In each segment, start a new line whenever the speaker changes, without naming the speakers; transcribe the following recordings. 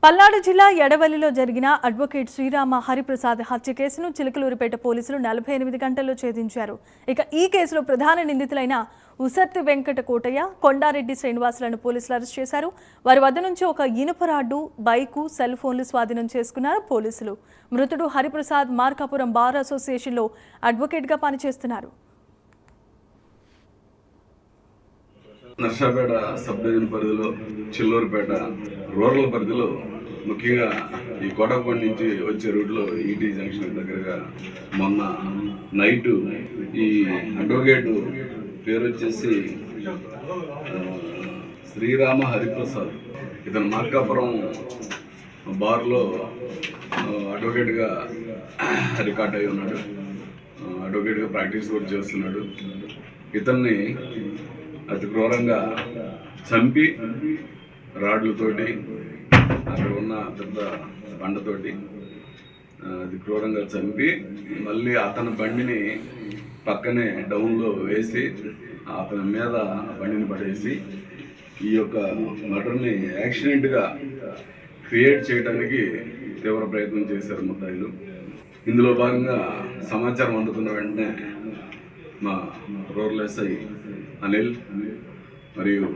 పల్నాడు జిల్లా ఎడవల్లిలో జరిగిన అడ్వకేట్ శ్రీరామ హరిప్రసాద్ హత్య కేసును చిలకలూరిపేట పోలీసులు 48 గంటల్లో ఛేదించారు. ఇక ఈ కేసులో ప్రధాన నిందితులైన ఉసర్తి వెంకట కోటయ్య, కొండారెడ్డి శ్రీనివాసులను పోలీసులు అరెస్ట్ చేశారు. వారి వద్ద నుంచి ఒక ఇనుప రాడ్డు, బైకు, సెల్ ఫోన్లు స్వాధీనం చేసుకున్నారు పోలీసులు. మృతుడు హరిప్రసాద్ మార్కాపురం బార్ అసోసియేషన్లో అడ్వకేట్గా పనిచేస్తున్నారు.
నర్సాపేట సబ్ డివిజన్ పరిధిలో చిల్లూరుపేట రూరల్ పరిధిలో ముఖ్యంగా ఈ కోటప్పటి నుంచి వచ్చే రూట్లో ఈటీ జంక్షన్ దగ్గరగా మొన్న నైటు ఈ అడ్వకేటు పేరు వచ్చేసి శ్రీరామ హరిప్రసాద్, ఇతను మార్కాపురం బార్లో అడ్వకేట్గా రికార్డ్ అయి ఉన్నాడు. అడ్వకేట్గా ప్రాక్టీస్ కూడా చేస్తున్నాడు. ఇతన్ని అతి క్రూరంగా చంపి రాడ్లతోటి అక్కడ ఉన్న పెద్ద బండతోటి అతి క్రూరంగా చంపి మళ్ళీ అతని బండిని పక్కనే డౌన్లో వేసి అతని మీద బండిని పడేసి ఈ యొక్క మర్డర్ని యాక్సిడెంట్గా క్రియేట్ చేయడానికి తీవ్ర ప్రయత్నం చేశారు ముద్దాయిలు. ఇందులో భాగంగా సమాచారం అందుకున్న వెంటనే మా రూరల్ ఎస్ఐ అనిల్ మరియు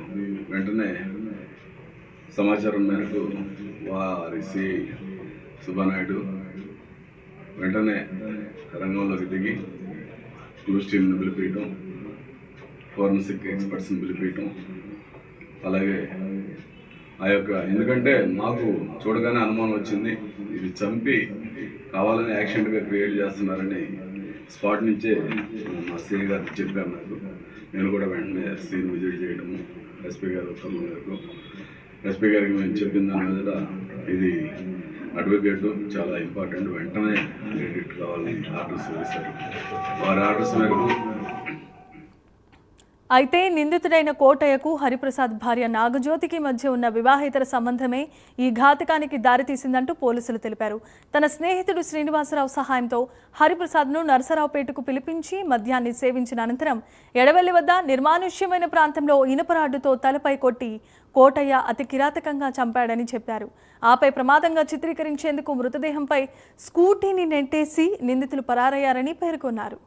వెంటనే సమాచారం మేరకు వారి సిఐ సుబ్బానాయుడు వెంటనే రంగంలోకి దిగి క్లూస్ టీమ్ని పిలిపించడం, ఫోరెన్సిక్ ఎక్స్పర్ట్స్ని పిలిపించడం, అలాగే ఆ యొక్క ఎందుకంటే మాకు చూడగానే అనుమానం వచ్చింది, ఇది చంపి కావాలని యాక్సిడెంట్గా క్రియేట్ చేస్తున్నారని స్పాట్ నుంచే మా సిఐ గారు చెప్పారు నాకు. నేను కూడా వెంటనే సీన్ విజిట్ చేయడము, ఎస్పీ గారి ఉత్తర్వుల మేరకు ఎస్పీ గారికి మేము చెప్పిన దాని మీద ఇది అడ్వకేట్ చాలా ఇంపార్టెంట్, వెంటనే క్రెడిట్ కావాలని ఆర్డర్స్ వేశారు. వారి ఆర్డర్స్ మేరకు
అయితే నిందితుడైన కోటయ్యకు హరిప్రసాద్ భార్య నాగజ్యోతికి మధ్య ఉన్న వివాహేతర సంబంధమే ఈ ఘాతకానికి దారితీసిందంటూ పోలీసులు తెలిపారు. తన స్నేహితుడు శ్రీనివాసరావు సహాయంతో హరిప్రసాద్ను నరసరావుపేటకు పిలిపించి మద్యాన్ని సేవించిన అనంతరం ఎడవెల్లి వద్ద నిర్మానుష్యమైన ప్రాంతంలో ఇనుపరాడ్డుతో తలపై కొట్టి కోటయ్య అతి కిరాతకంగా చంపాడని చెప్పారు. ఆపై ప్రమాదంగా చిత్రీకరించేందుకు మృతదేహంపై స్కూటీని నెట్టేసి నిందితులు పరారయ్యారని పేర్కొన్నారు.